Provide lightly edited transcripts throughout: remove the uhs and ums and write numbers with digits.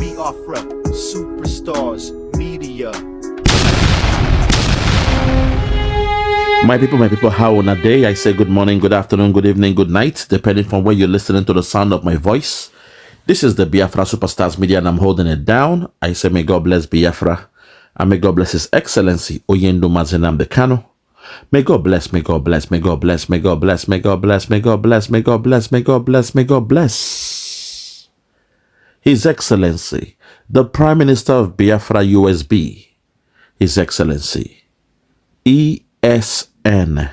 Biafra, superstars, media. My people, how on a day? I say good morning, good afternoon, good evening, good night, depending from where you're listening to the sound of my voice. This is the Biafra Superstars Media, and I'm holding it down. I say, may God bless Biafra, and may God bless His Excellency Oyendo Mazenam Dekano. May God bless, may God bless, may God bless, may God bless, may God bless, may God bless, may God bless, may God bless, may God bless His Excellency, the Prime Minister of Biafra USB, His Excellency ESN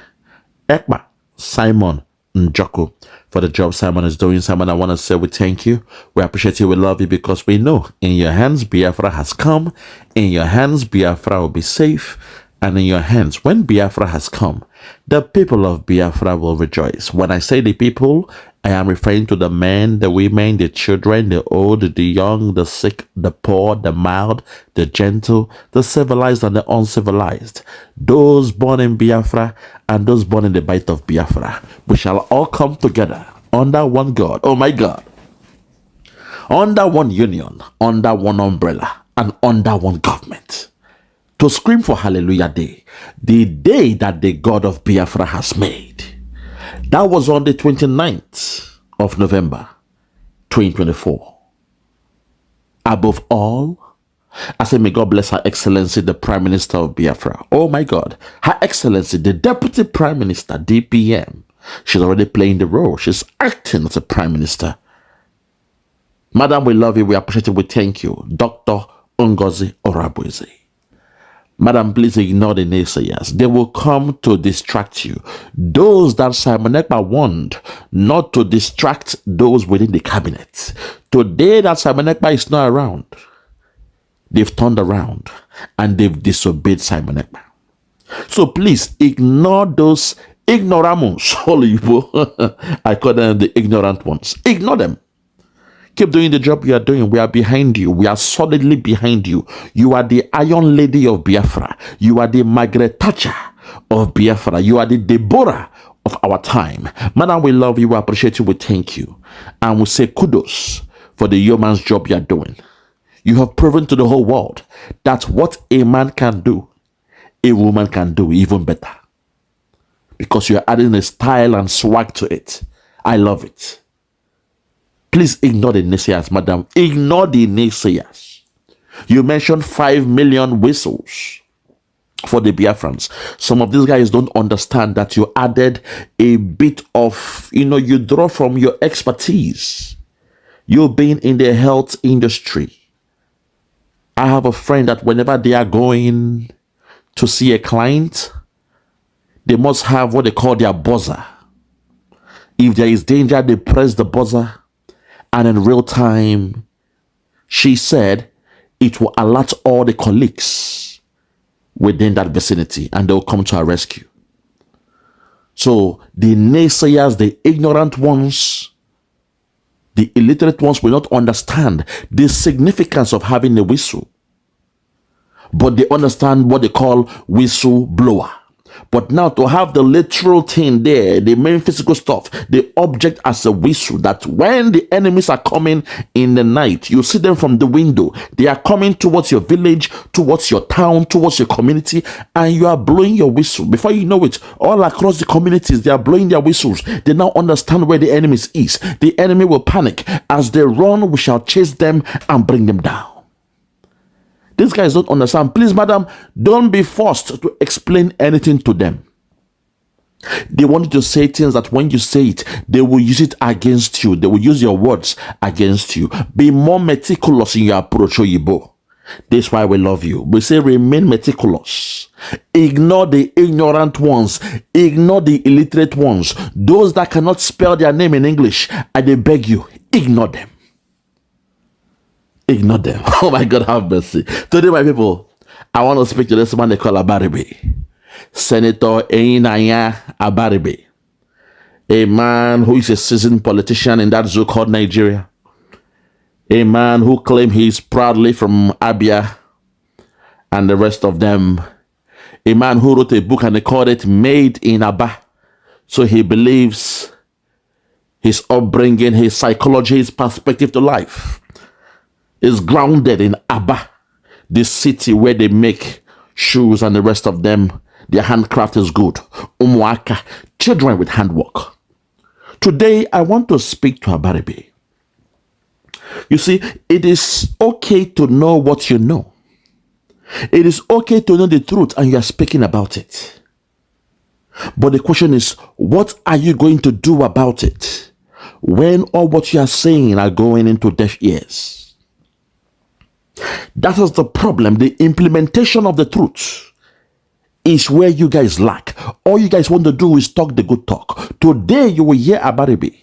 Ekpa Simon Njoku, for the job Simon is doing. Simon, I want to say we thank you. We appreciate you. We love you because we know in your hands Biafra has come. In your hands Biafra will be safe. And in your hands, when Biafra has come, the people of Biafra will rejoice. When I say the people, I am referring to the men, the women, the children, the old, the young, the sick, the poor, the mild, the gentle, the civilized and the uncivilized. Those born in Biafra and those born in the bite of Biafra. We shall all come together under one God. Oh my God. Under one union, under one umbrella, and under one government. To scream for Hallelujah Day, the day that the God of Biafra has made. That was on the 29th of November, 2024. Above all, I say, may God bless Her Excellency, the Prime Minister of Biafra. Oh my God, Her Excellency, the Deputy Prime Minister, DPM. She's already playing the role. She's acting as a Prime Minister. Madam, we love you, we appreciate you, we thank you. Dr. Ngozi Orabueze. Madam, please ignore the naysayers. They will come to distract you. Those that Simon Ekpa warned not to distract those within the cabinet. Today that Simon Ekpa is not around, they've turned around and they've disobeyed Simon Ekpa. So please ignore those ignoramus. I call them the ignorant ones. Ignore them. Keep doing the job you are doing. We are behind you. We are solidly behind you. You are the Iron Lady of Biafra. You are the Margaret Thatcher of Biafra. You are the Deborah of our time. Madam, we love you. We appreciate you. We thank you. And we say kudos for the yeoman's job you are doing. You have proven to the whole world that what a man can do, a woman can do even better. Because you are adding a style and swag to it. I love it. Please ignore the naysayers, madam. Ignore the naysayers. You mentioned 5 million whistles for the Biafrans. Some of these guys don't understand that you added a bit of, you draw from your expertise. You've been in the health industry. I have a friend that whenever they are going to see a client, they must have what they call their buzzer. If there is danger, they press the buzzer. And in real time, she said it will alert all the colleagues within that vicinity and they'll come to our rescue. So the naysayers, the ignorant ones, the illiterate ones will not understand the significance of having a whistle. But they understand what they call whistle blower. But now to have the literal thing there, the main physical stuff, the object as a whistle, that when the enemies are coming in the night, you see them from the window. They are coming towards your village, towards your town, towards your community, and you are blowing your whistle. Before you know it, all across the communities, they are blowing their whistles. They now understand where the enemy is. The enemy will panic. As they run, we shall chase them and bring them down. These guys don't understand. Please, madam, don't be forced to explain anything to them. They want you to say things that when you say it, they will use it against you. They will use your words against you. Be more meticulous in your approach, Oyibo. This is why we love you. We say remain meticulous. Ignore the ignorant ones. Ignore the illiterate ones. Those that cannot spell their name in English. I beg you, ignore them. Ignore them. Oh my God, have mercy. Today, my people, I want to speak to this man they call Abaribe. Senator Einaya Abaribe. A man who is a seasoned politician in that zoo called Nigeria. A man who claims he is proudly from Abia and the rest of them. A man who wrote a book and they called it Made in Aba. So he believes his upbringing, his psychology, his perspective to life. is grounded in Aba, the city where they make shoes and the rest of them. Their handcraft is good. Umuaka, children with handwork. Today, I want to speak to Abaribe. You see, it is okay to know what you know. It is okay to know the truth and you are speaking about it. But the question is, what are you going to do about it when all what you are saying are going into deaf ears? That is the problem. The implementation of the truth is where you guys lack. All you guys want to do is talk the good talk. Today you will hear Abaribe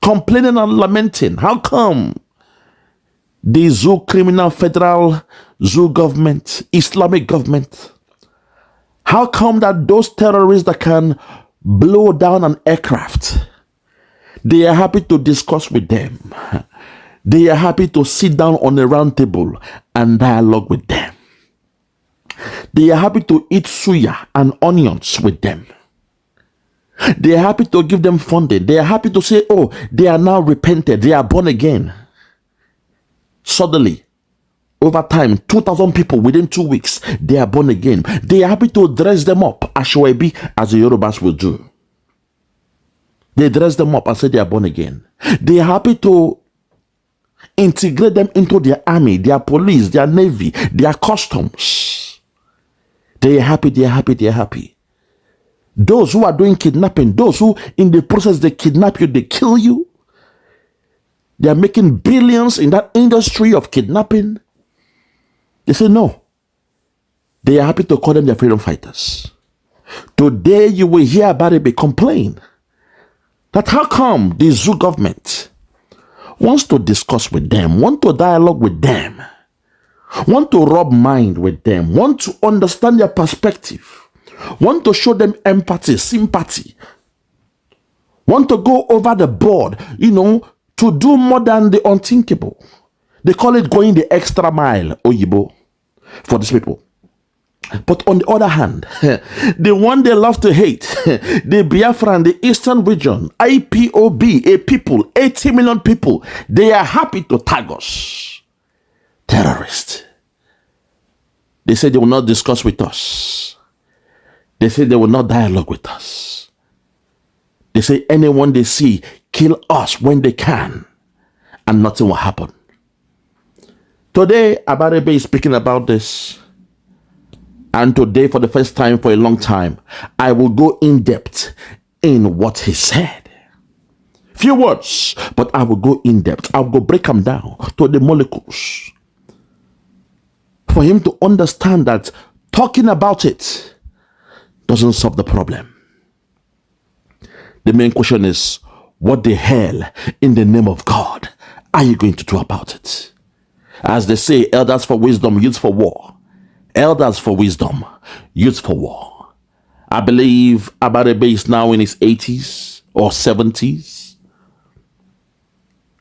complaining and lamenting. How come the zoo criminal federal zoo government, Islamic government, how come that those terrorists that can blow down an aircraft, they are happy to discuss with them. They are happy to sit down on a round table and dialogue with them. They are happy to eat suya and onions with them. They are happy to give them funding. They are happy to say, oh, they are now repented. They are born again. Suddenly, over time, 2,000 people within 2 weeks, they are born again. They are happy to dress them up, ashwebi, as the Yorubas will do. They dress them up and say they are born again. They are happy to integrate them into their army, their police, their navy, their customs. They are happy, they are happy, they are happy. Those who are doing kidnapping, those who in the process they kidnap you, they kill you. They are making billions in that industry of kidnapping. They say no. They are happy to call them their freedom fighters. Today you will hear Abaribe complain that how come the zoo government wants to discuss with them, want to dialogue with them, want to rub mind with them, want to understand their perspective, want to show them empathy, sympathy, want to go over the board, to do more than the unthinkable. They call it going the extra mile, Oyibo, for these people. But on the other hand, the one they love to hate, the Biafra and the Eastern region, IPOB, a people, 80 million people, they are happy to tag us. Terrorists. They say they will not discuss with us. They say they will not dialogue with us. They say anyone they see, kill us when they can, and nothing will happen. Today, Abaribe is speaking about this. And today, for the first time for a long time, I will go in depth in what he said. Few words, but I will go in depth. I will go break them down to the molecules. For him to understand that talking about it doesn't solve the problem. The main question is, what the hell in the name of God are you going to do about it? As they say, elders for wisdom, youth for war. Elders for wisdom, youth for war. I believe Abaribe is now in his 80s or 70s.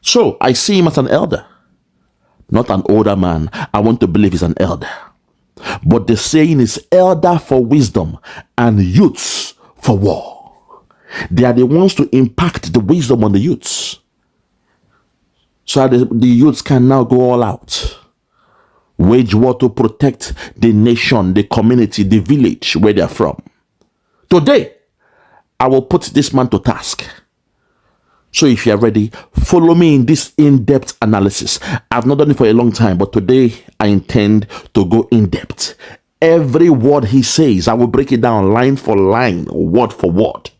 So I see him as an elder, not an older man. I want to believe he's an elder. But the saying is elder for wisdom and youths for war. They are the ones to impact the wisdom on the youths. So the youths can now go all out. Wage war to protect the nation, the community, the village where they are from. Today, I will put this man to task. So if you are ready, follow me in this in-depth analysis. I've not done it for a long time, but today I intend to go in-depth. Every word he says, I will break it down line for line, word for word.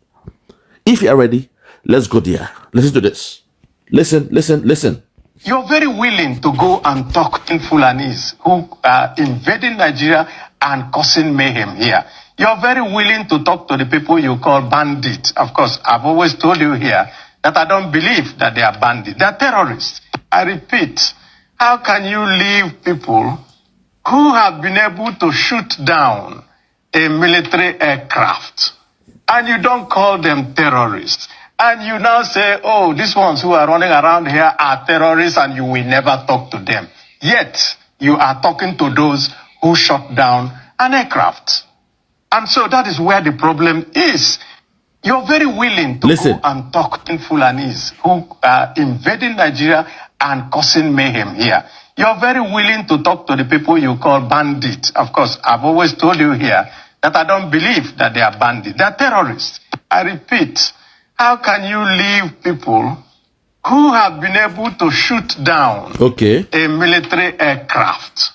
If you are ready, let's go there. Listen to this. Listen. You're very willing to go and talk to Fulanis who are invading Nigeria and causing mayhem here. You're very willing to talk to the people you call bandits. Of course, I've always told you here that I don't believe that they are bandits. They're terrorists. I repeat, how can you leave people who have been able to shoot down a military aircraft and you don't call them terrorists? And you now say, oh, these ones who are running around here are terrorists and you will never talk to them. Yet, you are talking to those who shot down an aircraft. And so that is where the problem is. You're very willing to go and talk to Fulanis who are invading Nigeria and causing mayhem here. You're very willing to talk to the people you call bandits. Of course, I've always told you here that I don't believe that they are bandits. They're terrorists. I repeat, how can you leave people who have been able to shoot down a military aircraft,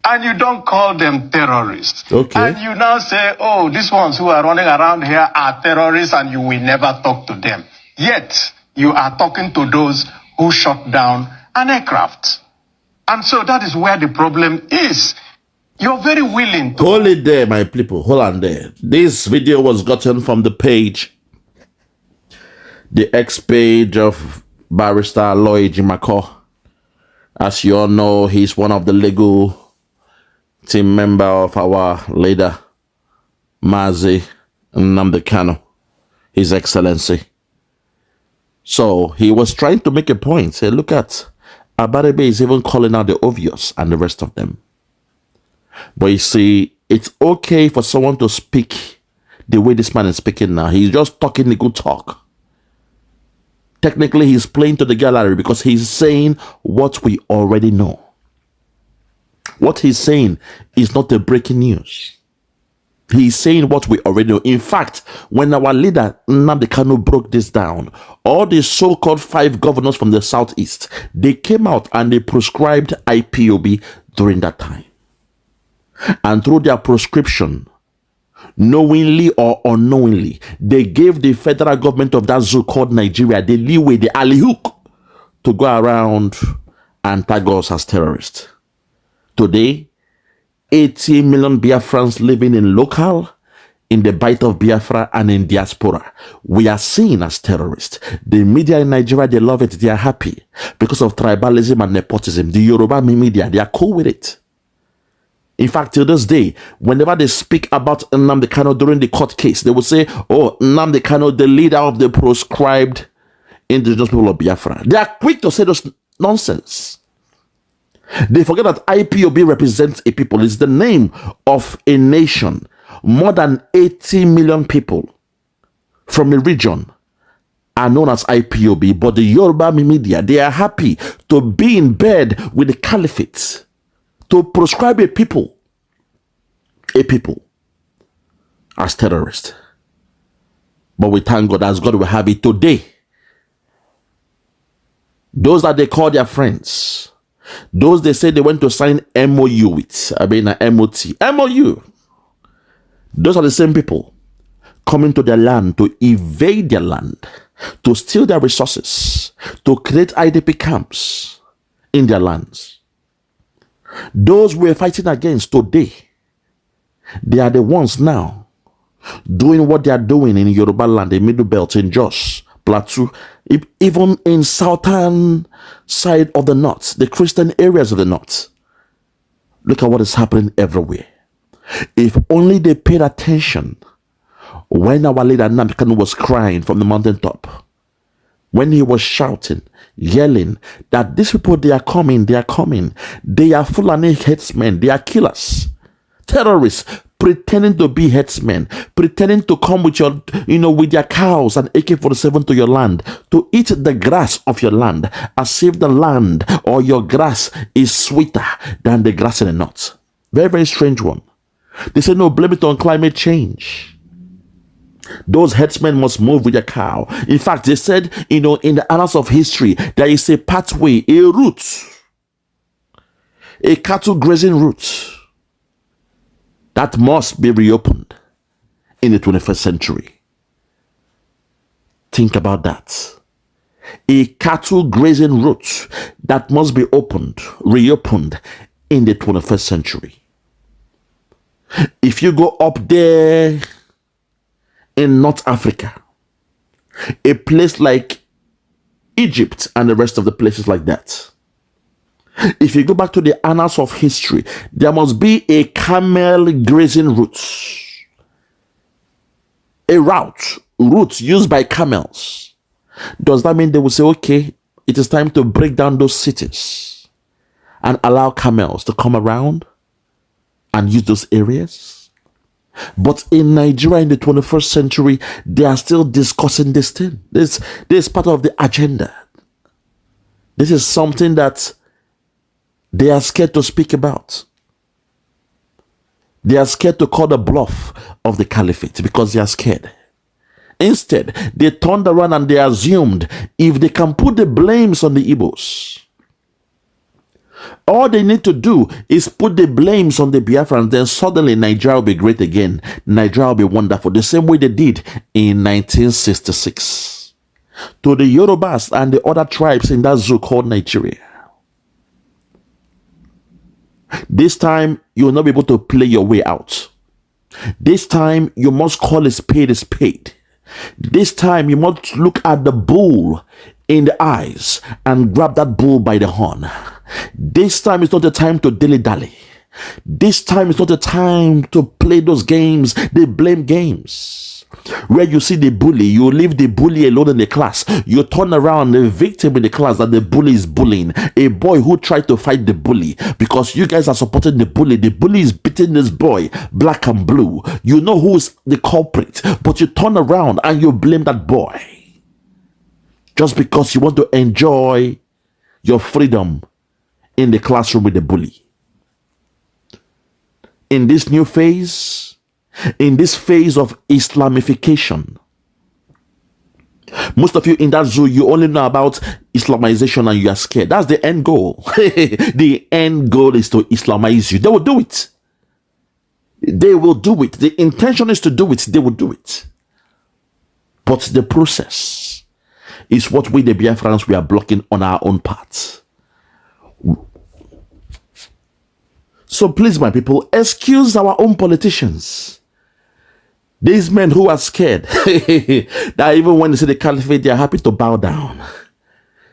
and you don't call them terrorists? And you now say, oh, these ones who are running around here are terrorists and you will never talk to them. Yet, you are talking to those who shot down an aircraft. And so that is where the problem is. You're very willing to... Hold it there, my people. Hold on there. This video was gotten from the page, the ex-page of Barrister Lloyd Jimako. As you all know, he's one of the legal team member of our leader, Mazi Nnamdi Kanu, His Excellency. So he was trying to make a point. Say, look at Abaribe is even calling out the obvious and the rest of them. But you see, it's okay for someone to speak the way this man is speaking now. He's just talking the good talk. Technically, he's playing to the gallery because he's saying what we already know. What he's saying is not the breaking news. He's saying what we already know. In fact, when our leader Nnamdi Kanu broke this down, all the so-called 5 governors from the southeast, they came out and they prescribed IPOB during that time. And through their prescription, knowingly or unknowingly, they gave the federal government of that zoo called Nigeria the leeway, the alley-hook, to go around and tag us as terrorists. Today, 80 million Biafrans living in local, in the bite of Biafra and in diaspora, we are seen as terrorists. The media in Nigeria, they love it, they are happy because of tribalism and nepotism. The Yoruba media, they are cool with it. In fact, till this day, whenever they speak about Nnamdi Kanu during the court case, they will say, oh, Nnamdi Kanu, the leader of the proscribed indigenous people of Biafra. They are quick to say those nonsense. They forget that IPOB represents a people. It's the name of a nation. More than 80 million people from a region are known as IPOB. But the Yoruba media, they are happy to be in bed with the caliphate, to proscribe a people as terrorists. But we thank God, as God will have it today. Those that they call their friends, those they say they went to sign MOU with, MOU. Those are the same people coming to their land to invade their land, to steal their resources, to create IDP camps in their lands. Those we're fighting against today, they are the ones now doing what they are doing in Yoruba land, in Middle Belt, in Jos, Plateau, even in southern side of the north, the Christian areas of the north. Look at what is happening everywhere. If only they paid attention when our leader Nnamdi Kanu was crying from the mountaintop, when he was shouting, yelling that these people, they are coming, they are Fulani Herdsmen, they are killers, terrorists, pretending to be herdsmen, pretending to come with your, with their cows and AK-47 to your land, to eat the grass of your land, as if the land or your grass is sweeter than the grass in the north. Very, very strange one. They say, no, blame it on climate change. Those herdsmen must move with their cow. In fact, they said, in the annals of history, there is a pathway, a route, a cattle grazing route that must be reopened in the 21st century. Think about that. A cattle grazing route that must be reopened in the 21st century. If you go up there in North Africa, a place like Egypt and the rest of the places like that, if you go back to the annals of history, there must be a camel grazing route. A route used by camels. Does that mean they will say, okay, it is time to break down those cities and allow camels to come around and use those areas? But in Nigeria in the 21st century, they are still discussing this thing. This is part of the agenda. This is something that they are scared to speak about. They are scared to call the bluff of the caliphate because they are scared. Instead, they turned around and they assumed if they can put the blames on the Igbos, all they need to do is put the blames on the Biafrans, then suddenly Nigeria will be great again. Nigeria will be wonderful, the same way they did in 1966 to the Yorubas and the other tribes in that zoo called Nigeria. This time, you will not be able to play your way out. This time, you must call a spade a spade. This time, you must look at the bull in the eyes and grab that bull by the horn. This time is not the time to dilly-dally. This time is not the time to play those games, the blame games, where you see the bully, you leave the bully alone in the class. You turn around the victim in the class that the bully is bullying, a boy who tried to fight the bully because you guys are supporting the bully. The bully is beating this boy, black and blue. You know who's the culprit, but you turn around and you blame that boy just because you want to enjoy your freedom in the classroom with the bully. In this new phase, in this phase of Islamification, most of you in that zoo, you only know about Islamization and you are scared. That's the end goal. The end goal is to Islamize you. They will do it. They will do it. The intention is to do it. They will do it. But the process is what we, the Biafrans, we are blocking on our own part. So please, my people, excuse our own politicians. These men who are scared, that even when they see the caliphate, they are happy to bow down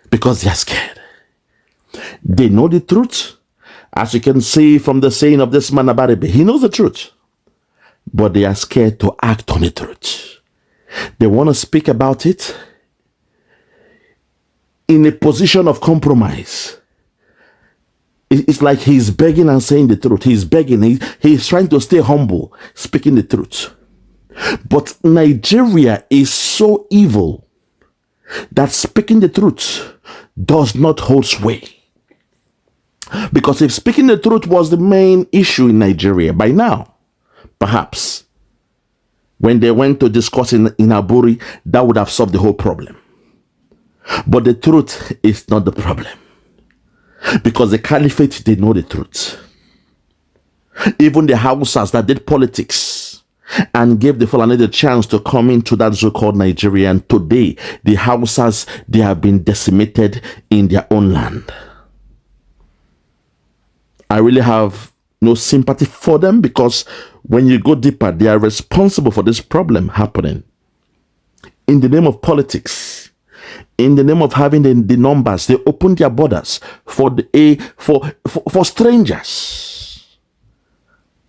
because they are scared. They know the truth. As you can see from the saying of this man Abaribe, he knows the truth, but they are scared to act on the truth. They want to speak about it in a position of compromise. It's like he's begging and saying the truth. He's begging. He's trying to stay humble, speaking the truth. But Nigeria is so evil that speaking the truth does not hold sway. Because if speaking the truth was the main issue in Nigeria, by now, perhaps, when they went to discuss in Aburi, that would have solved the whole problem. But the truth is not the problem. Because the caliphate, they know the truth. Even the Hausas that did politics and gave the Fulani the chance to come into that zoo called Nigeria, and today the Hausas, they have been decimated in their own land. I really have no sympathy for them because when you go deeper, they are responsible for this problem happening. In the name of politics, in the name of having the numbers, they open their borders for strangers,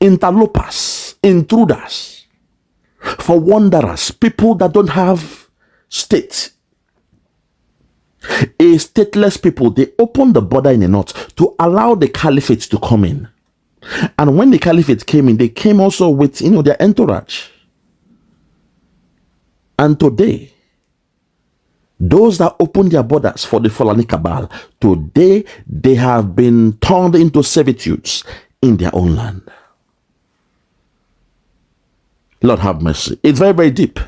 interlopers, intruders, for wanderers, people that don't have state. A stateless people, they open the border in the north to allow the caliphate to come in. And when the caliphate came in, they came also with, their entourage. And today, those that opened their borders for the Fulani cabal, today they have been turned into servitudes in their own land. Lord have mercy. It's very, very deep.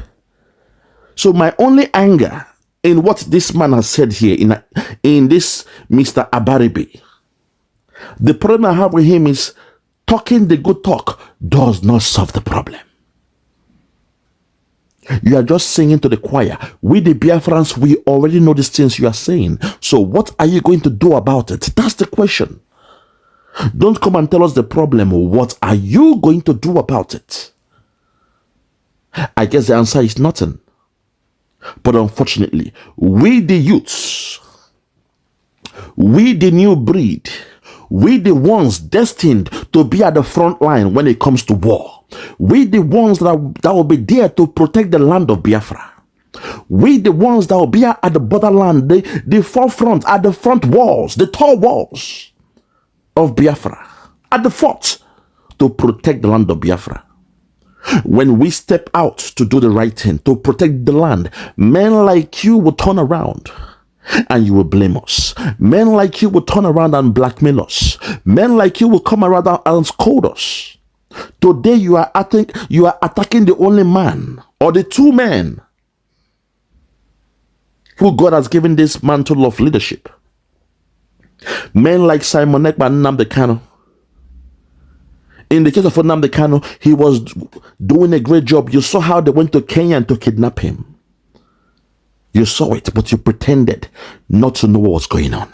So my only anger in what this man has said here, in this Mr. Abaribe, the problem I have with him is talking the good talk does not solve the problem. You are just singing to the choir. We, the Biafrans, we already know these things you are saying. So what are you going to do about it? That's the question. Don't come and tell us the problem. What are you going to do about it? I guess the answer is nothing. But unfortunately, we the youths, we the new breed, we the ones destined to be at the front line when it comes to war. We the ones that will be there to protect the land of Biafra. We the ones that will be at the borderland, the forefront, at the front walls, the tall walls of Biafra, at the fort to protect the land of Biafra. When we step out to do the right thing, to protect the land, men like you will turn around and you will blame us. Men like you will turn around and blackmail us. Men like you will come around and scold us. Today you are attacking the only man or the two men who God has given this mantle of leadership. Men like Simon Ekpa and Nnamdi Kanu. In the case of Nnamdi Kanu, he was doing a great job. You saw how they went to Kenya to kidnap him. You saw it, but you pretended not to know what was going on.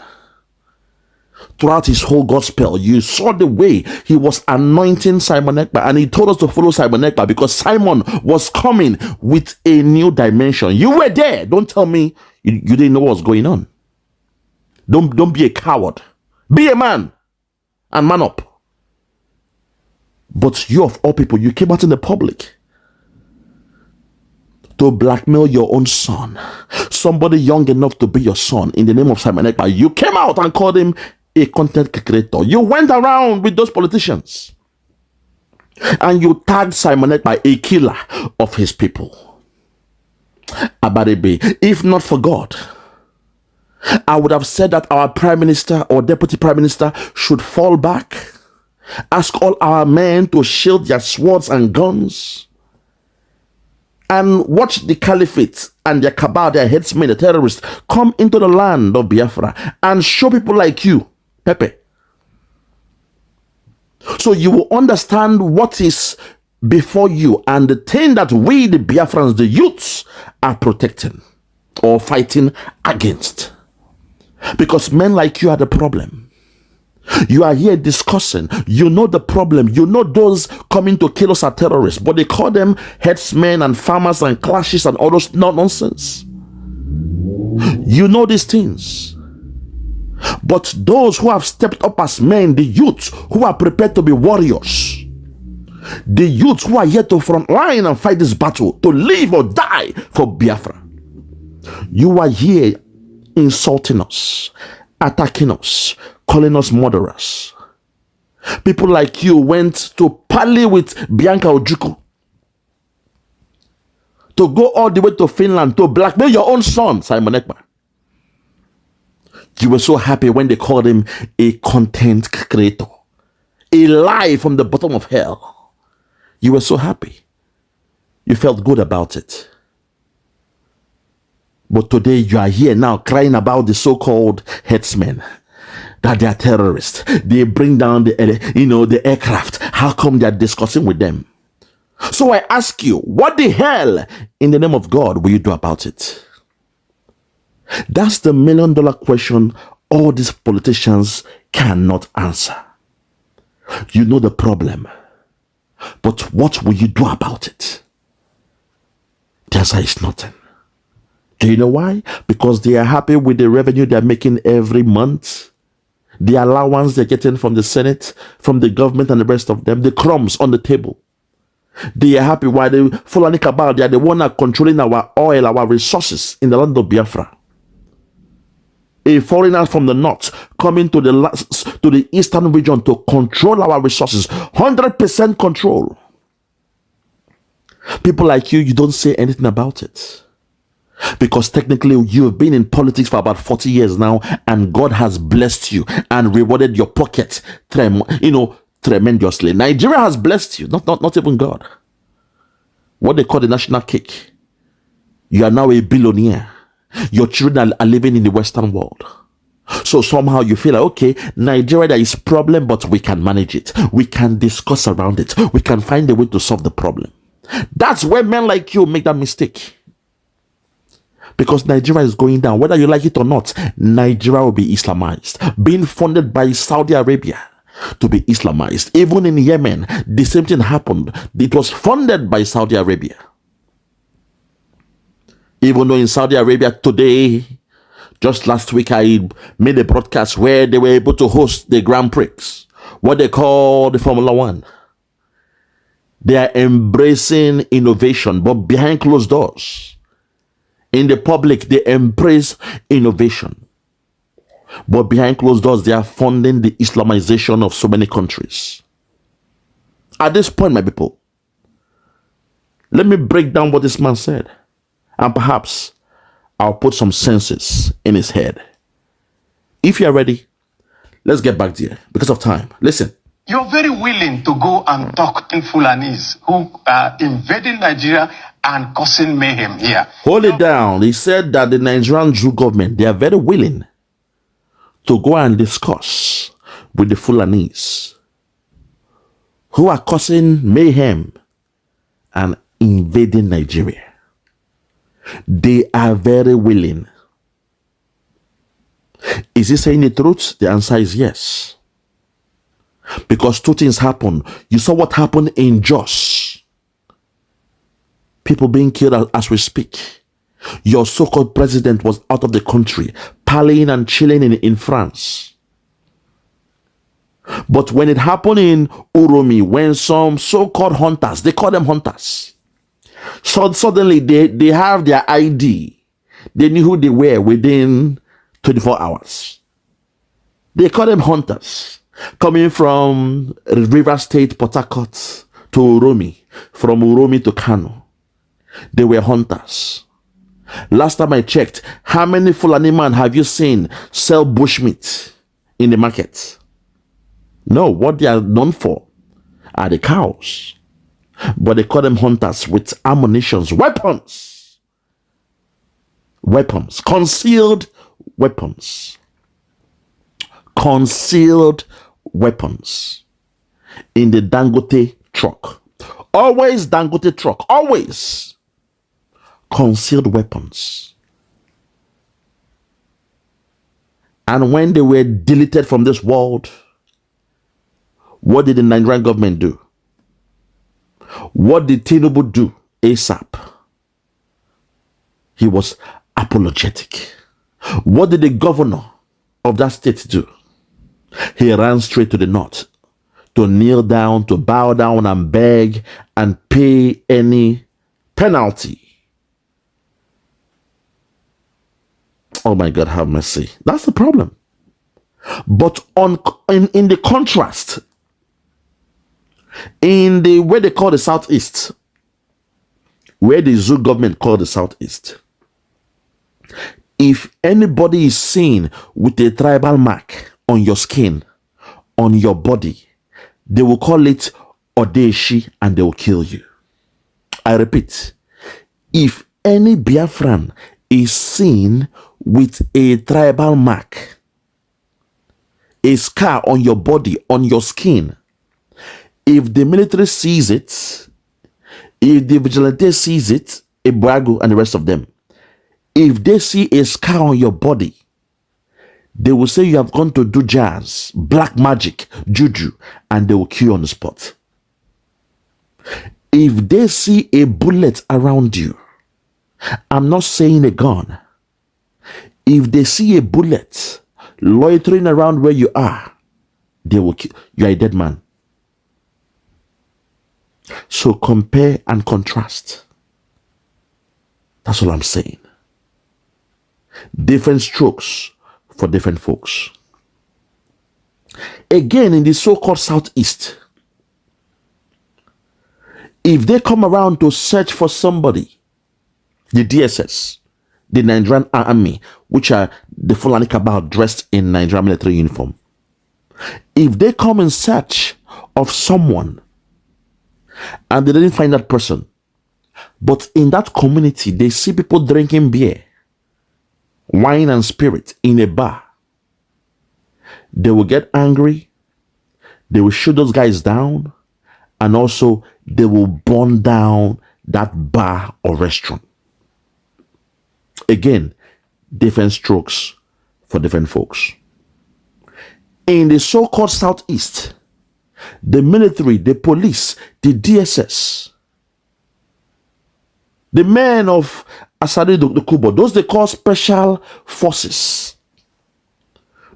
Throughout his whole gospel, you saw the way he was anointing Simon Ekpa, and he told us to follow Simon Ekpa because Simon was coming with a new dimension. You were there. Don't tell me you didn't know what was going on. Don't be a coward. Be a man and man up. But you of all people, you came out in the public to blackmail your own son, somebody young enough to be your son, in the name of Simon Ekpa. You came out and called him a content creator. You went around with those politicians and you tagged Simon Ekpa a killer of his people. Abaribe, if not for God, I would have said that our prime minister or deputy prime minister should fall back, ask all our men to shield their swords and guns, and watch the caliphate and their cabal, their headsmen, the terrorists, come into the land of Biafra and show people like you, Pepe. So you will understand what is before you and the thing that we, the Biafrans, the youths, are protecting or fighting against. Because men like you are the problem. You are here discussing. You know the problem. You know those coming to kill us are terrorists, but they call them headsmen and farmers and clashes and all those nonsense. You know these things. But those who have stepped up as men, the youths who are prepared to be warriors, the youths who are here to front line and fight this battle, to live or die for Biafra, you are here insulting us, attacking us, calling us murderers. People like you went to parley with Bianca Ojukwu, to go all the way to Finland to blackmail your own son, Simon Ekpa. You were so happy when they called him a content creator, a lie from the bottom of hell. You were so happy. You felt good about it. But today you are here now crying about the so-called headsmen, that they are terrorists. They bring down the aircraft. How come they are discussing with them? So I ask you, what the hell in the name of God will you do about it? That's the $1 million question all these politicians cannot answer. You know the problem, but what will you do about it? The answer is nothing. Do you know why? Because they are happy with the revenue they are making every month, the allowance they're getting from the Senate, from the government and the rest of them, the crumbs on the table. They are happy while the Fulani cabal, they are the one that controlling our oil, our resources in the land of Biafra. A foreigner from the north coming to the eastern region to control our resources, 100% control. People like you don't say anything about it. Because technically you have been in politics for about 40 years now, and God has blessed you and rewarded your pocket tremendously. Nigeria has blessed you, not even God. What they call the national cake. You are now a billionaire. Your children are living in the Western world. So somehow you feel like, okay, Nigeria, there is problem, but we can manage it. We can discuss around it. We can find a way to solve the problem. That's where men like you make that mistake. Because Nigeria is going down. Whether you like it or not, Nigeria will be Islamized. Being funded by Saudi Arabia to be Islamized. Even in Yemen, the same thing happened. It was funded by Saudi Arabia. Even though in Saudi Arabia today, just last week, I made a broadcast where they were able to host the Grand Prix, what they call the Formula One. They are embracing innovation, but behind closed doors. In the public, they embrace innovation. But behind closed doors, they are funding the Islamization of so many countries. At this point, my people, let me break down what this man said. And perhaps I'll put some senses in his head. If you're ready, let's get back there because of time. Listen. You're very willing to go and talk to Fulanis who are invading Nigeria and causing mayhem here. Hold it down. He said that the Nigerian Jew government, they are very willing to go and discuss with the Fulanis who are causing mayhem and invading Nigeria. They are very willing. Is he saying the truth? The answer is yes. Because two things happen. You saw what happened in Jos. People being killed as we speak. Your so-called president was out of the country, parlaying and chilling in France. But when it happened in Uromi, when some so-called hunters, they call them hunters, so suddenly they have their ID. They knew who they were within 24 hours. They call them hunters. Coming from River State, Port Harcourt to Uromi, from Uromi to Kano. They were hunters. Last time I checked, how many Fulani men have you seen sell bushmeat in the market? No, what they are known for are the cows. But they call them hunters with ammunitions, weapons. Weapons, concealed weapons. Concealed weapons in the Dangote truck. Always Dangote truck. Always concealed weapons. And when they were deleted from this world, what did the Nigerian government do? What did Tinubu do ASAP? He was apologetic. What did the governor of that state do? He ran straight to the north to kneel down, to bow down and beg and pay any penalty. Oh my God, have mercy. That's the problem. But in the contrast, in the way they call the Southeast, where the Zoo government call the Southeast, if anybody is seen with a tribal mark on your skin, on your body, they will call it Odeshi and they will kill you. I repeat, if any Biafran is seen with a tribal mark, a scar on your body, on your skin, if the military sees it, if the vigilante sees it, Ebuagu and the rest of them, if they see a scar on your body, they will say you have gone to do jazz, black magic, juju, and they will kill you on the spot. If they see a bullet around you, I'm not saying a gun. If they see a bullet loitering around where you are, they will kill you. Are a dead man. So compare and contrast. That's all I'm saying. Different strokes for different folks. Again, in the so-called Southeast, if they come around to search for somebody, the DSS, the Nigerian army, which are the Fulani cabal dressed in Nigerian military uniform, if they come in search of someone and they didn't find that person, but in that community they see people drinking beer, wine and spirit in a bar, they will get angry, they will shoot those guys down, and also they will burn down that bar or restaurant. Again, different strokes for different folks. In the so-called Southeast, the military, the police, the DSS, the men of Asari Dokubo, those they call special forces,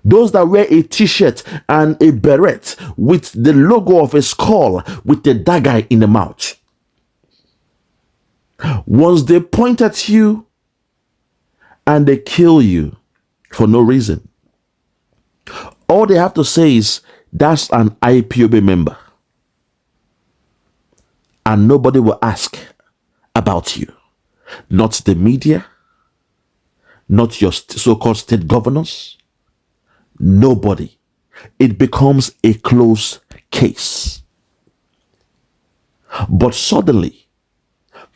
those that wear a t-shirt and a beret with the logo of a skull with a dagger in the mouth. Once they point at you and they kill you for no reason, all they have to say is, that's an IPOB member. And nobody will ask about you. Not the media, not your so-called state governors, nobody. It becomes a closed case. But suddenly,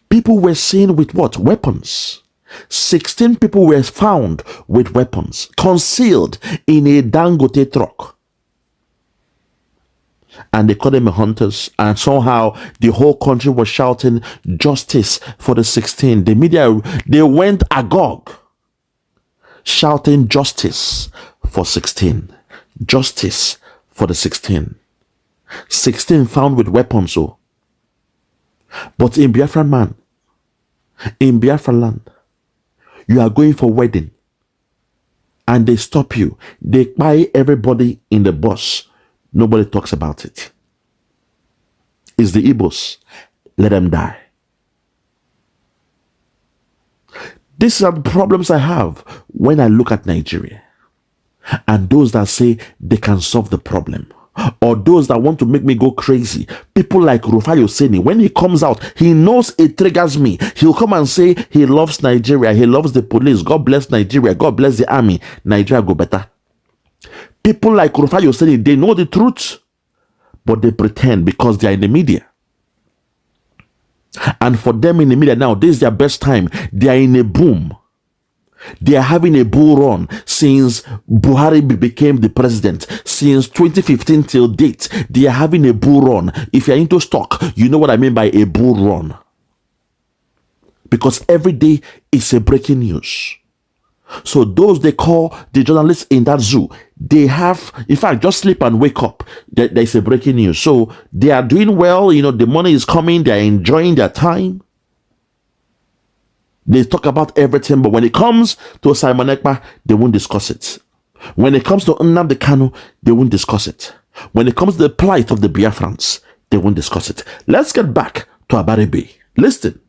people were seen with what? Weapons. 16 people were found with weapons concealed in a Dangote truck. And they called them hunters, and somehow the whole country was shouting justice for the 16. The media, they went agog, shouting justice for 16. Justice for the 16. 16 found with weapons. Oh. But in Biafra man, in Biafra land, you are going for wedding and they stop you. They buy everybody in the bus. Nobody talks about it. It's the Igbos. Let them die. These are the problems I have when I look at Nigeria. And those that say they can solve the problem, or those that want to make me go crazy. People like Rufai Oseni, when he comes out, he knows it triggers me. He'll come and say he loves Nigeria, he loves the police, God bless Nigeria, God bless the army, Nigeria go better. People like Rufai Oseni, they know the truth, but they pretend because they are in the media. And for them in the media now, this is their best time. They are in a boom. They are having a bull run since Buhari became the president. Since 2015 till date, they are having a bull run. If you're into stock, you know what I mean by a bull run. Because every day it's a breaking news. So those they call the journalists in that zoo, they have, in fact, just sleep and wake up. There's a breaking news. So they are doing well. You know, the money is coming. They are enjoying their time. They talk about everything, but when it comes to Simon Ekpa, they won't discuss it. When it comes to Nnamdi Kanu, they won't discuss it. When it comes to the plight of the Biafrans, they won't discuss it. Let's get back to Abaribe. Listen.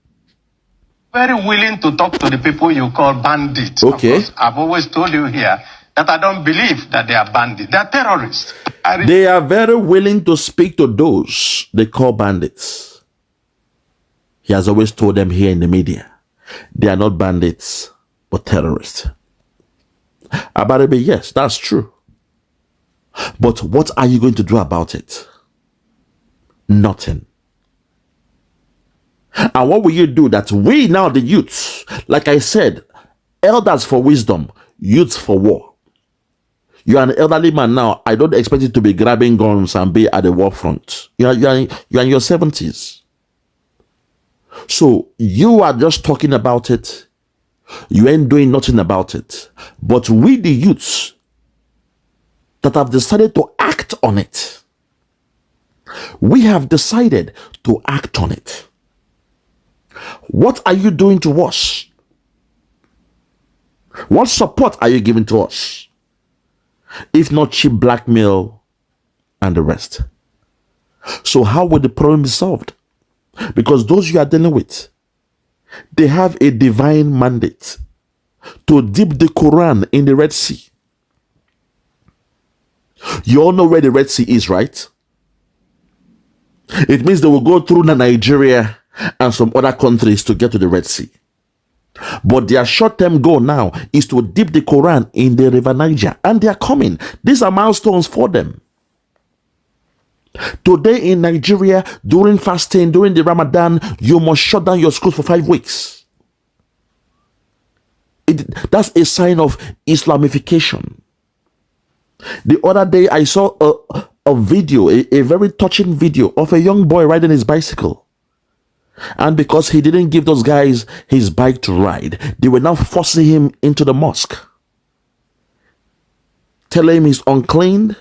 Very willing to talk to the people you call bandits. Okay. Of course, I've always told you here that I don't believe that they are bandits. They are terrorists. They are very willing to speak to those they call bandits. He has always told them here in the media. They are not bandits, but terrorists. Abaribe, yes, that's true. But what are you going to do about it? Nothing. And what will you do that we now, the youths, like I said, elders for wisdom, youths for war. You are an elderly man now. I don't expect you to be grabbing guns and be at the war front. You are in your 70s. So you are just talking about it. You ain't doing nothing about it. But we, the youths, that have decided to act on it, we have decided to act on it. What are you doing to us? What support are you giving to us? If not cheap blackmail and the rest. So how will the problem be solved? Because those you are dealing with, they have a divine mandate to dip the Quran in the Red Sea. You all know where the Red Sea is, right? It means they will go through Nigeria and some other countries to get to the Red Sea. But their short-term goal now is to dip the Quran in the River Niger. And they are coming. These are milestones for them. Today in Nigeria, during fasting, during the Ramadan, you must shut down your schools for 5 weeks. That's a sign of Islamification. The other day, I saw a video, a very touching video of a young boy riding his bicycle. And because he didn't give those guys his bike to ride, they were now forcing him into the mosque. Telling him he's unclean.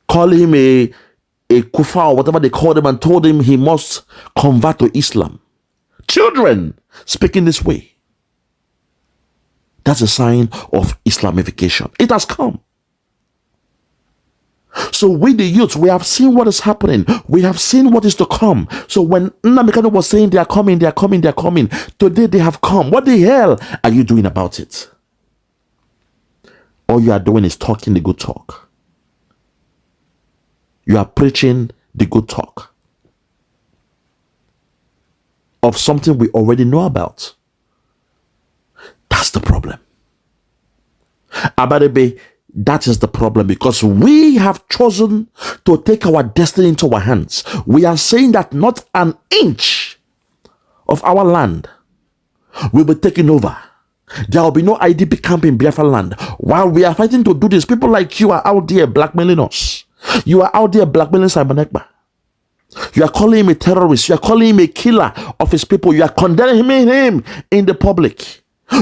Calling him a kufa or whatever they called him, and told him he must convert to Islam. Children speaking this way. That's a sign of Islamification. It has come. So we the youth, we have seen what is happening. We have seen what is to come. So when Nnamdi Kanu was saying they are coming, today they have come. What the hell are you doing about it? All you are doing is talking the good talk. You are preaching the good talk of something we already know about. That's the problem. Abaribe, that is the problem, because we have chosen to take our destiny into our hands. We are saying that not an inch of our land will be taken over. There will be no IDP camp in Biafra land. While we are fighting to do this, people like you are out there blackmailing us. You are out there blackmailing Simon Ekpa. You are calling him a terrorist. You are calling him a killer of his people. You are condemning him in the public.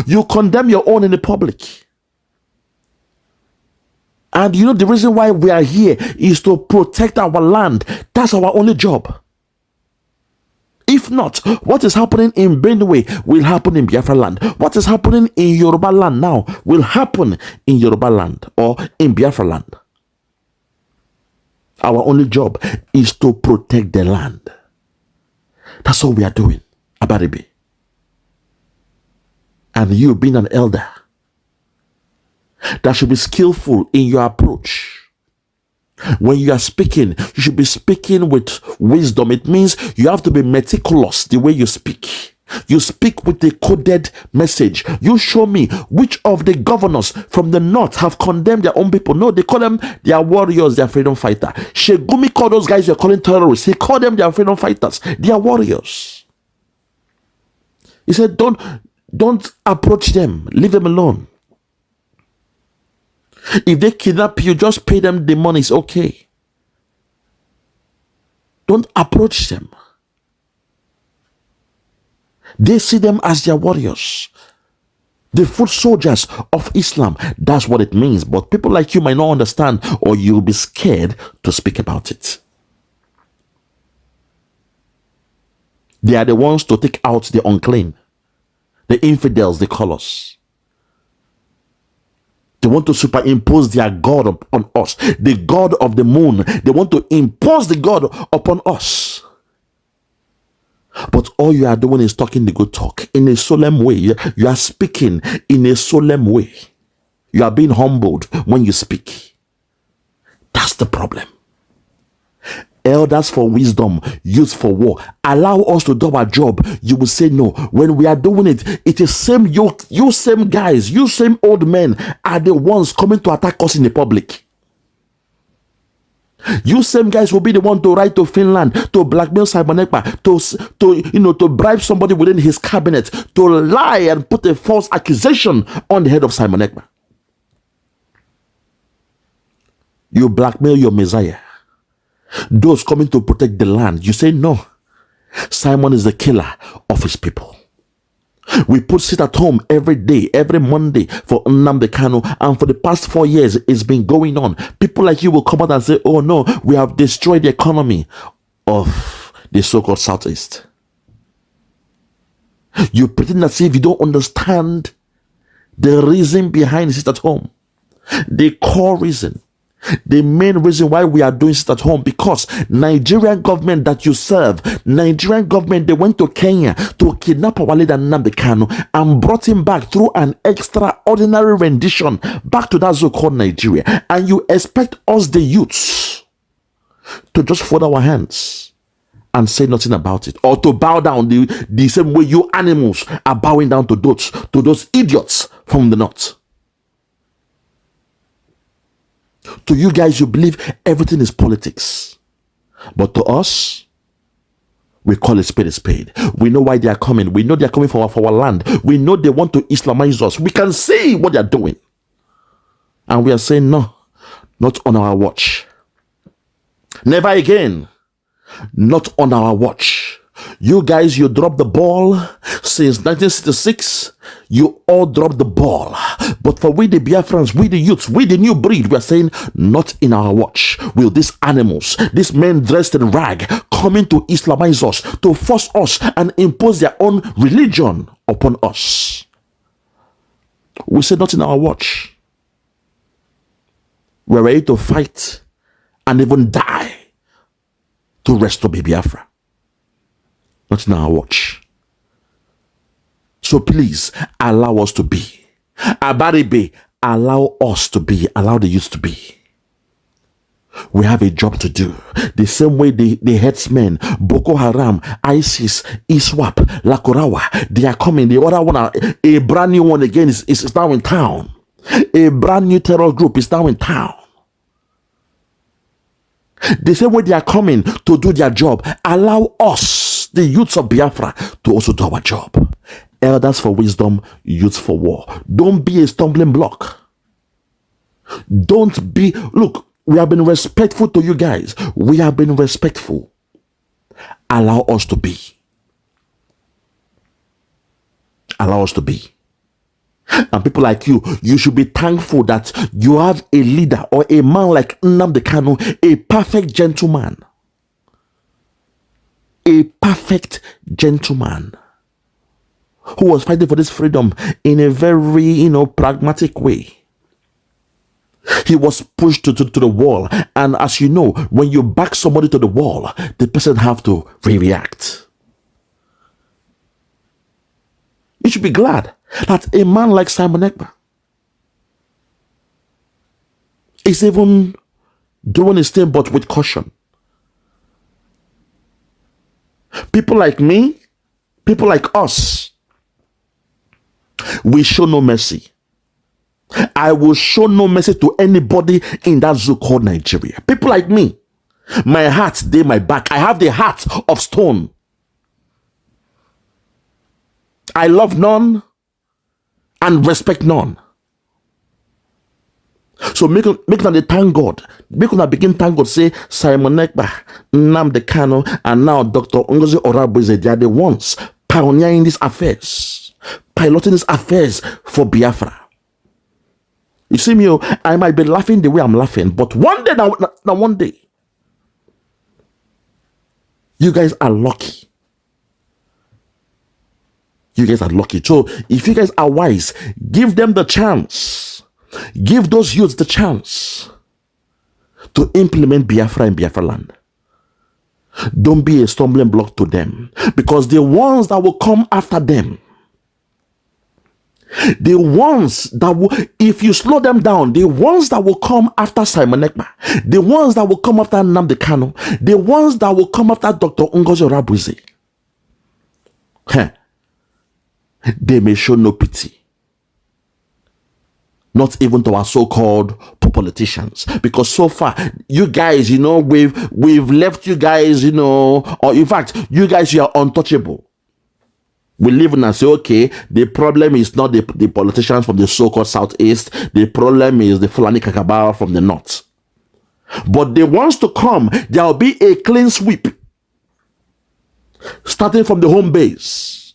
You condemn your own in the public. And you know the reason why we are here is to protect our land. That's our only job. If not, what is happening in Benue will happen in Biafra land. What is happening in Yoruba land now will happen in Yoruba land or in Biafra land. Our only job is to protect the land. That's all we are doing, Abaribe. And you being an elder, that should be skillful in your approach. When you are speaking, you should be speaking with wisdom. It means you have to be meticulous the way you speak. You speak with a coded message. You show me which of the governors from the north have condemned their own people. No, they call them their warriors, their freedom fighter. Shegumi called those guys you're calling terrorists. He called them their freedom fighters. They are warriors. He said, don't approach them. Leave them alone. If they kidnap you, just pay them the money. It's okay. Don't approach them. They see them as their warriors, the foot soldiers of Islam. That's what it means. But people like you might not understand, or you'll be scared to speak about it. They are the ones to take out the unclean, the infidels, they call us. They want to superimpose their God upon us, the God of the moon. They want to impose the God upon us. But all you are doing is talking the good talk in a solemn way. You are speaking in a solemn way. You are being humbled when you speak. That's the problem. Elders for wisdom, youth for war. Allow us to do our job. You will say no. When we are doing it, it is same you same guys, you same old men are the ones coming to attack us in the public. You same guys will be the one to write to Finland, to blackmail Simon Ekpa, to bribe somebody within his cabinet, to lie and put a false accusation on the head of Simon Ekpa. You blackmail your Messiah. Those coming to protect the land, you say no. Simon is the killer of his people. We put sit at home every day, every Monday for Nnamdi Kanu, and for the past 4 years it's been going on. People like you will come out and say, oh no, we have destroyed the economy of the so-called Southeast. You pretend as if you don't understand the reason behind sit at home. The core reason. The main reason why we are doing it at home, because Nigerian government that you serve, Nigerian government, they went to Kenya to kidnap our leader Nnamdi Kanu and brought him back through an extraordinary rendition back to that zone called Nigeria. And you expect us, the youths, to just fold our hands and say nothing about it, or to bow down the same way you animals are bowing down to those idiots from the north. To you guys, you believe everything is politics. But to us, we call it spade a spade. We know why they are coming. We know they are coming for our land. We know they want to Islamize us. We can see what they are doing. And we are saying, no, not on our watch. Never again. Not on our watch. You guys, you dropped the ball since 1966. You all dropped the ball. But for we the Biafrans, we the youths, we the new breed, we are saying, not in our watch will these animals, these men dressed in rag, coming to Islamize us, to force us and impose their own religion upon us. We say, not in our watch. We're ready to fight and even die to restore Biafra. Not in our watch. So please allow us to be. Abaribe, allow us to be. Allow the youth to be. We have a job to do. The same way the herdsmen, Boko Haram, ISIS, ISWAP, Lakorawa, they are coming. The other one, a brand new one again is now in town. A brand new terror group is now in town. The same way they are coming to do their job, allow us, the youths of Biafra, to also do our job. Elders for wisdom, youths for war. Don't be a stumbling block. Don't be, look, we have been respectful to you guys. We have been respectful. Allow us to be. Allow us to be. And people like you should be thankful that you have a leader or a man like Nnamdi Kanu, a perfect gentleman. A perfect gentleman who was fighting for this freedom in a very, pragmatic way. He was pushed to the wall. And as you know, when you back somebody to the wall, the person have to react. You should be glad that a man like Simon Ekpa is even doing his thing, but with caution. People like me, people like us, we show no mercy. I will show no mercy to anybody in that zoo called Nigeria. People like me, my heart, they my back. I have the heart of stone. I love none and respect none. So make them thank God. Make them begin thank God. Say Simon Ekpa, Nnamdi Kanu, and now Dr. Ngozi Orabueze, they are the ones pioneering these affairs, piloting these affairs for Biafra. You see me, I might be laughing the way I'm laughing, but one day, now one day, you guys are lucky. You guys are lucky. So if you guys are wise, give them the chance. Give those youths the chance to implement Biafra in Biafra land. Don't be a stumbling block to them, because the ones that will come after them, the ones that will, if you slow them down, the ones that will come after Simon Ekpa, the ones that will come after Nnamdi Kanu, the ones that will come after Dr. Ngozi Orabueze, they may show no pity. Not even to our so-called politicians, because so far you guys, we've left you guys, or in fact, you guys, you are untouchable. We live in and say, okay, the problem is not the politicians from the so-called southeast. The problem is the Fulani Kakabara from the north. But the ones to come, there will be a clean sweep. Starting from the home base,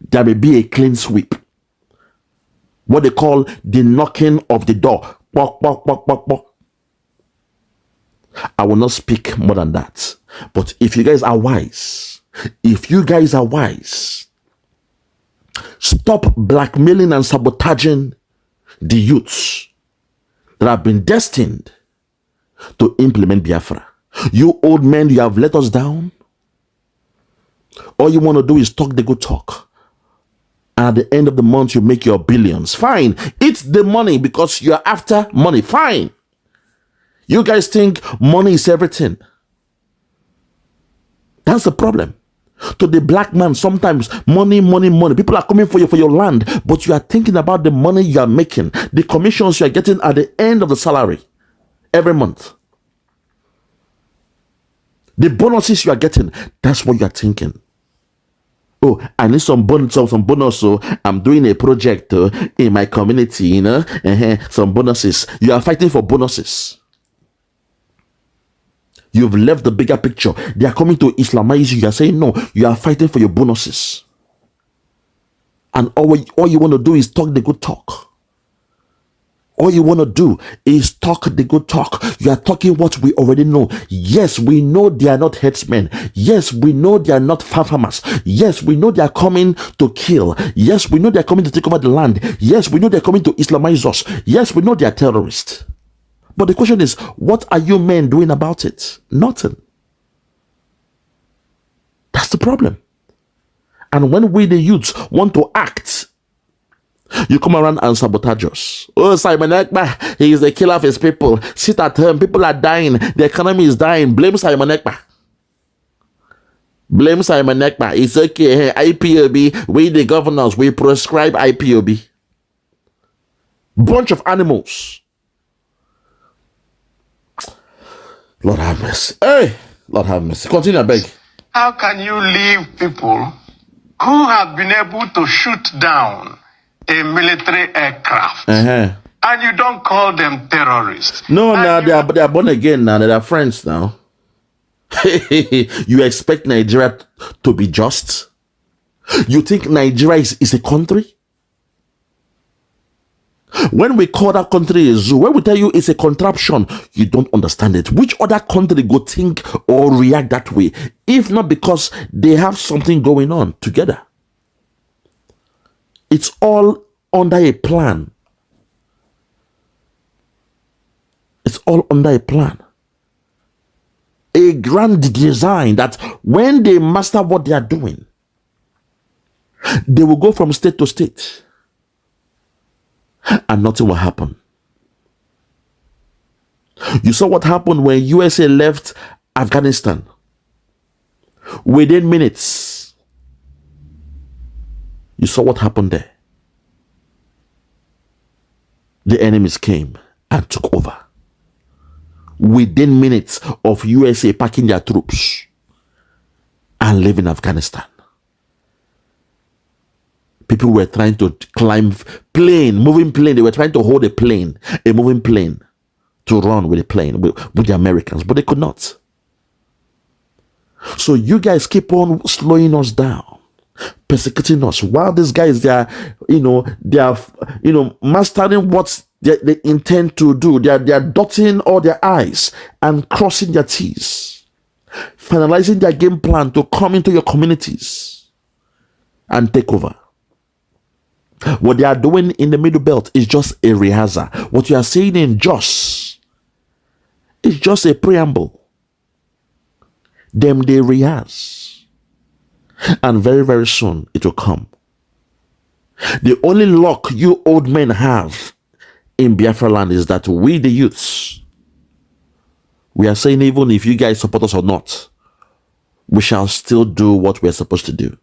there may be a clean sweep. What they call the knocking of the door. Pok, pok, pok, pok, pok. I will not speak more than that. But if you guys are wise, stop blackmailing and sabotaging the youths that have been destined to implement Biafra. You old men, you have let us down. All you want to do is talk the good talk. And at the end of the month, you make your billions. Fine. Eat the money because you're after money. Fine. You guys think money is everything. That's the problem. To the black man, sometimes money. People are coming for your land, but you are thinking about the money you are making, the commissions you are getting at the end of the salary every month, the bonuses you are getting. That's what you are thinking. Oh, I need some bonus. So I'm doing a project in my community. Some bonuses. You are fighting for bonuses. You've left the bigger picture. They are coming to Islamize you. You are saying, no, you are fighting for your bonuses. And all you want to do is talk the good talk. All you want to do is talk the good talk. You are talking what we already know. Yes, we know they are not herdsmen. Yes, we know they are not farmers. Yes, we know they are coming to kill. Yes, we know they are coming to take over the land. Yes, we know they are coming to Islamize us. Yes, we know they are terrorists. But the question is, what are you men doing about it? Nothing. That's the problem. And when we, the youths, want to act, You come around and sabotage us. Oh, Simon Ekpa, he is the killer of his people. Sit at home. People are dying. The economy is dying. Blame Simon Ekpa. Blame Simon Ekpa. It's okay. Hey, IPOB, we the governors, we prescribe IPOB. Bunch of animals. Lord have mercy. Hey, Lord have mercy. Continue, I beg. How can you leave people who have been able to shoot down a military aircraft and you don't call them terrorists? No, now they are born again now. They are friends now. You expect Nigeria to be just? You think Nigeria is a country? When we call that country a zoo, when we tell you it's a contraption, you don't understand it. Which other country go think or react that way? If not because they have something going on together. It's all under a plan. It's all under a plan. A grand design that when they master what they are doing, they will go from state to state. And nothing will happen. You saw what happened when USA left Afghanistan. Within minutes, you saw what happened there. The enemies came and took over. Within minutes of USA packing their troops and leaving Afghanistan. People were trying to climb moving plane. They were trying to hold a moving plane to run with a plane with the Americans, but they could not. So you guys keep on slowing us down, persecuting us, while these guys they are mastering what they intend to do. They are dotting all their I's and crossing their T's, finalizing their game plan to come into your communities and take over. What they are doing in the Middle Belt is just a rehearsal. What you are saying in Jos is just a preamble. Them they rehearse. And very, very soon it will come. The only luck you old men have in Biafra land is that we, the youths, we are saying even if you guys support us or not, we shall still do what we are supposed to do.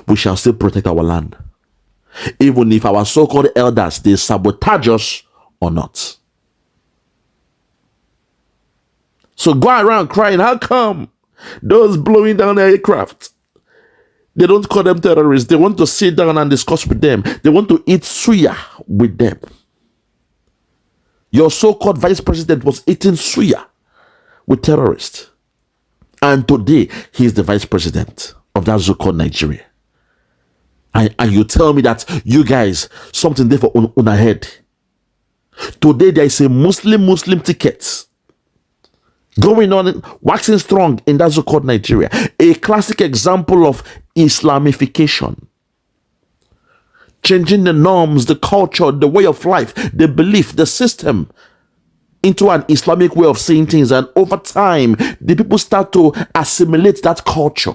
We shall still protect our land. Even if our so-called elders, they sabotage us or not. So go around crying, how come those blowing down the aircraft, they don't call them terrorists? They want to sit down and discuss with them. They want to eat suya with them. Your so-called vice president was eating suya with terrorists. And today, he is the vice president of that so-called Nigeria. And you tell me that you guys, something there for on head. Today there is a Muslim ticket going on, waxing strong in that so-called Nigeria. A classic example of Islamification. Changing the norms, the culture, the way of life, the belief, the system into an Islamic way of seeing things. And over time, the people start to assimilate that culture.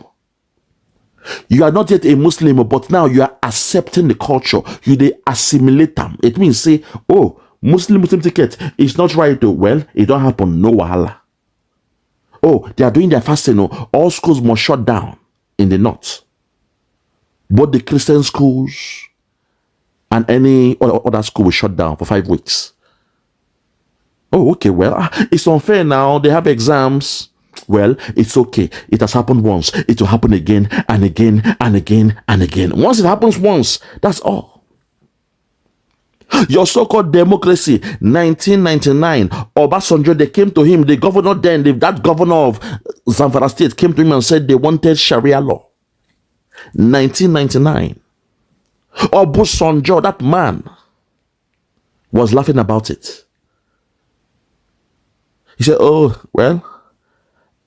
You are not yet a Muslim, but now you are accepting the culture. You they assimilate them. It means say, oh, Muslim ticket is not right though. Well, it don't happen. No wahala. Oh, they are doing their fasting. No, all schools must shut down in the north. Both the Christian schools and any other school will shut down for 5 weeks. Oh, okay. Well, it's unfair now. They have exams. Well, it's okay. It has happened once. It will happen again and again and again and again. Once it happens once, that's all. Your so-called democracy, 1999, Obasanjo, they came to him, the governor then, that governor of Zamfara State came to him and said they wanted Sharia law. 1999. Obasanjo, that man, was laughing about it. He said, oh, well,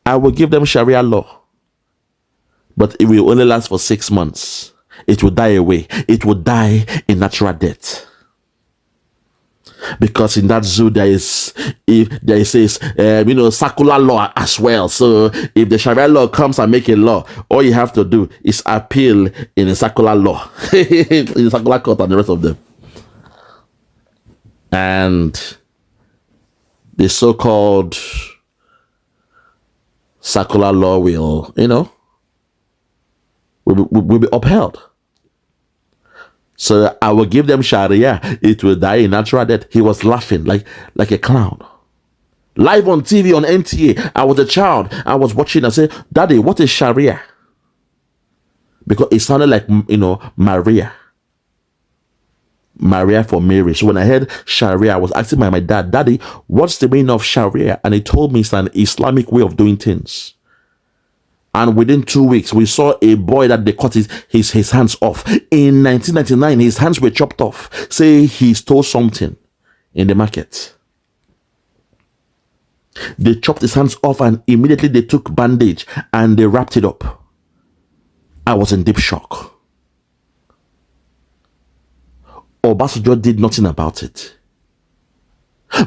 I will give them Sharia law, but it will only last for 6 months. It will die away. It will die a natural death. Because in that zoo there is, if there is circular law as well. So if the Sharia law comes and make a law, all you have to do is appeal in a circular law, in the circular court and the rest of them. And the so-called circular law will be upheld. So I will give them Sharia. It will die a natural death. He was laughing like a clown. Live on TV on NTA. I was a child. I was watching. I said, Daddy, what is Sharia? Because it sounded like, Maria. Maria for Mary. So when I heard Sharia, I was asking my dad, Daddy, what's the meaning of Sharia? And he told me it's an Islamic way of doing things. And within 2 weeks, we saw a boy that they cut his hands off. In 1999, his hands were chopped off. Say he stole something in the market. They chopped his hands off and immediately they took bandage and they wrapped it up. I was in deep shock. Obasanjo did nothing about it.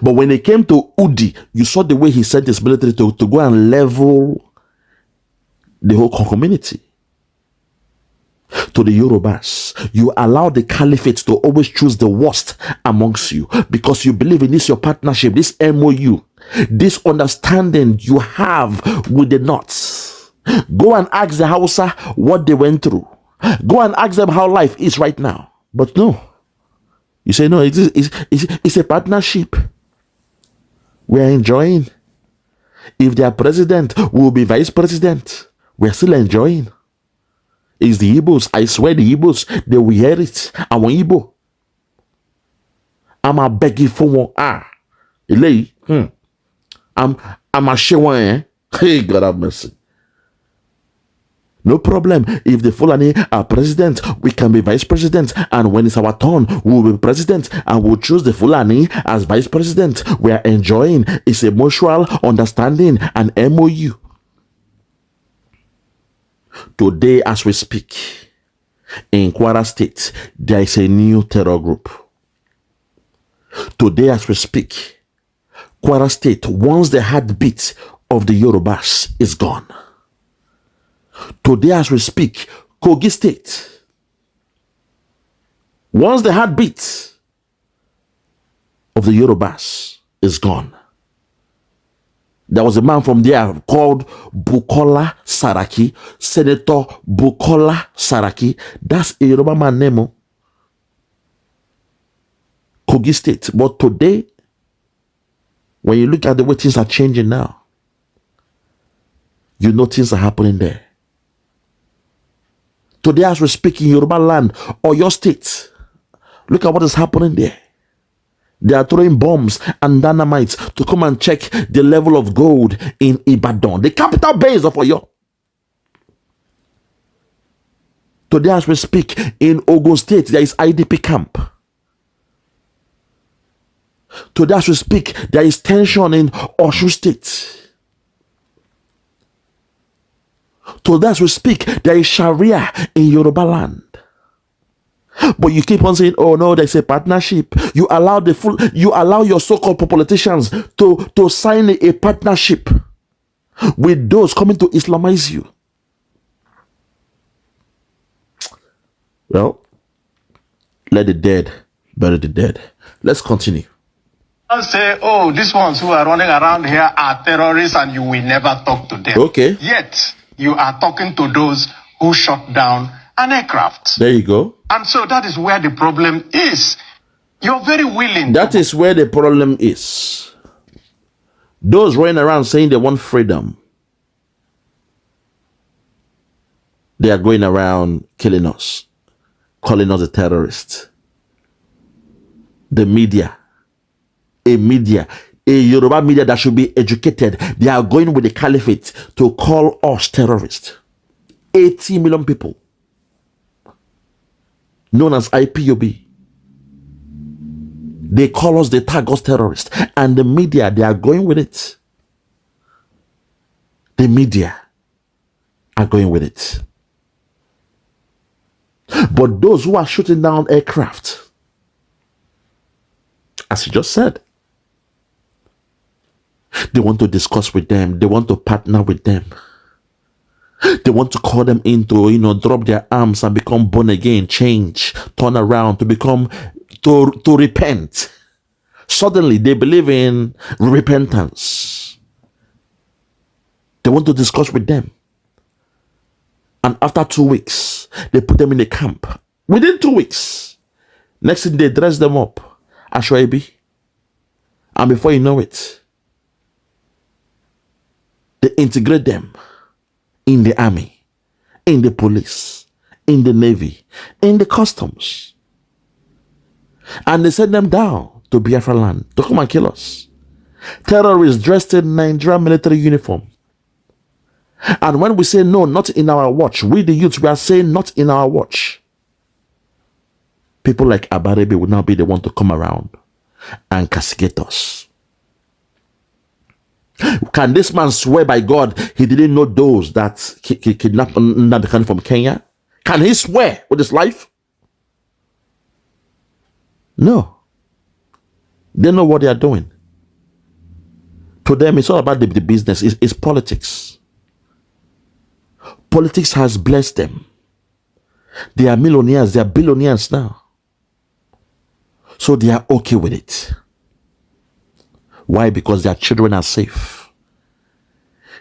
But when it came to Udi, you saw the way he sent his military to go and level the whole community. To the Yorubas, you allow the caliphate to always choose the worst amongst you because you believe in this your partnership, this MOU, this understanding you have with the North. Go and ask the Hausa what they went through. Go and ask them how life is right now. But no, you say no, it's a partnership. We are enjoying. If they are president, we will be vice president. We are still enjoying. It's the Igbos. I swear the Igbos, they will hear it. I want Igbo. I'm a begging for one. I'm a shewan. Hey, God have mercy. No problem. If the Fulani are president, we can be vice president. And when it's our turn, we will be president. And we'll choose the Fulani as vice president. We are enjoying. It's a mutual understanding and MOU. Today, as we speak, in Kwara State, there is a new terror group. Today, as we speak, Kwara State, once the heartbeat of the Yorubas is gone. Today, as we speak, Kogi State, once the heartbeat of the Yorubas is gone. There was a man from there called Bukola Saraki, Senator Bukola Saraki. That's a Yoruba man name. Kogi State. But today, when you look at the way things are changing now, you know things are happening there. Today, as we speak in Yoruba land or your state, look at what is happening there. They are throwing bombs and dynamites to come and check the level of gold in Ibadan, the capital base of Oyo. Today, as we speak, in Ogun State, there is IDP camp. Today, as we speak, there is tension in Osun State. Today, as we speak, there is Sharia in Yoruba land. But you keep on saying, oh no, there's a partnership. You allow your so-called politicians to sign a partnership with those coming to Islamize you. Well, let the dead bury the dead. Let's continue. Don't say, oh, these ones who are running around here are terrorists and you will never talk to them. Okay. Yet, you are talking to those who shot down an aircraft. There you go. And so that is where the problem is. You're very willing. That is where the problem is. Those running around saying they want freedom, they are going around killing us, calling us a terrorist. The media, a Yoruba media that should be educated, they are going with the caliphate to call us terrorists. 80 million people, known as IPOB. They call us, they tag us terrorists. And the media, they are going with it. The media are going with it. But those who are shooting down aircraft as you just said. They want to discuss with them. They want to partner with them. They want to call them into, drop their arms and become born again, change, turn around, to repent. Suddenly, they believe in repentance. They want to discuss with them. And after 2 weeks, they put them in a camp. Within 2 weeks, next thing they dress them up, Ashwabi. And before you know it, they integrate them in the army, in the police, in the navy, in the customs. And they send them down to Biafra land to come and kill us. Terrorists dressed in Nigerian military uniform. And when we say no, not in our watch, we the youth, we are saying not in our watch. People like Abaribe will now be the one to come around and castigate us. Can this man swear by God he didn't know those that he kidnapped Nnamdi from Kenya? Can he swear with his life? No. They know what they are doing. To them, it's all about the business. It's politics. Politics has blessed them. They are millionaires. They are billionaires now. So they are okay with it. Why? Because their children are safe.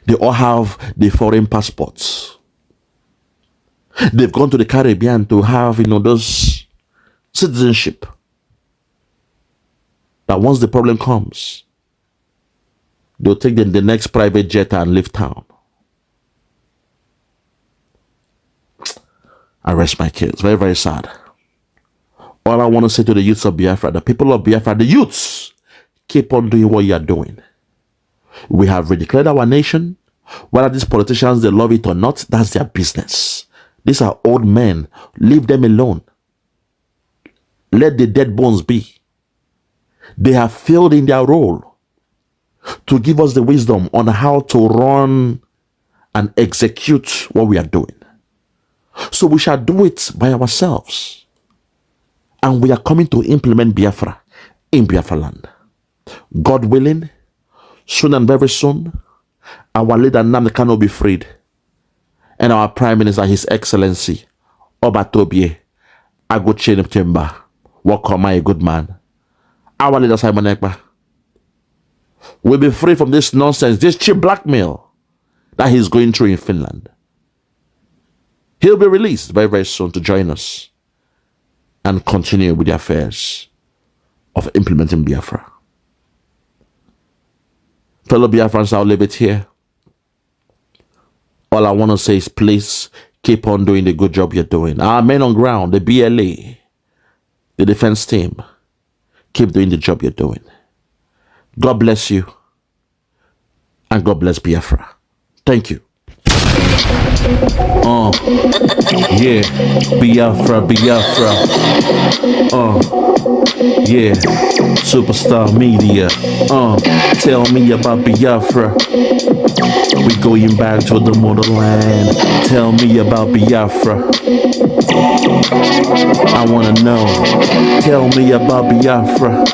They all have the foreign passports. They've gone to the Caribbean to have, those citizenship. That once the problem comes, they'll take them the next private jet and leave town. I rest my case. Very, very sad. All I want to say to the youths of Biafra, the people of Biafra, the youths, keep on doing what you are doing. We have redeclared our nation. Whether these politicians, they love it or not, that's their business. These are old men. Leave them alone. Let the dead bones be. They have failed in their role to give us the wisdom on how to run and execute what we are doing. So we shall do it by ourselves. And we are coming to implement Biafra in Biafra land. God willing, soon and very soon, our leader Nnamdi will be freed. And our Prime Minister, His Excellency, Obatobie, Agoche Chemba, welcome, my good man. Our leader Simon Ekpa will be free from this nonsense, this cheap blackmail that he's going through in Finland. He'll be released very, very soon to join us and continue with the affairs of implementing Biafra. Fellow Biafrans, I'll leave it here. All I want to say is please keep on doing the good job you're doing. Our men on ground, the BLA, the defense team, keep doing the job you're doing. God bless you. And God bless Biafra. Thank you. Yeah, Biafra, Biafra. Yeah, Superstar Media. Tell me about Biafra. We going back to the motherland. Tell me about Biafra. I wanna know. Tell me about Biafra.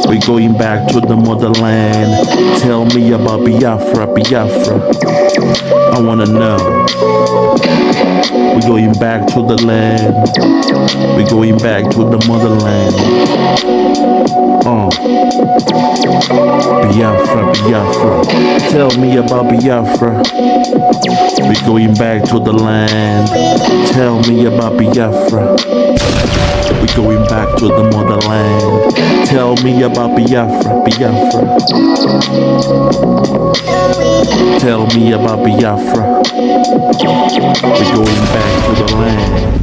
We going back to the motherland. Tell me about Biafra, Biafra. I wanna know. We going back to the land. We going back to the motherland. Biafra, Biafra. Tell me about Biafra. We going back to the land. Tell me about Biafra. We going back to the motherland. Tell me about Biafra, Biafra. Tell me about Biafra. We going back to the land.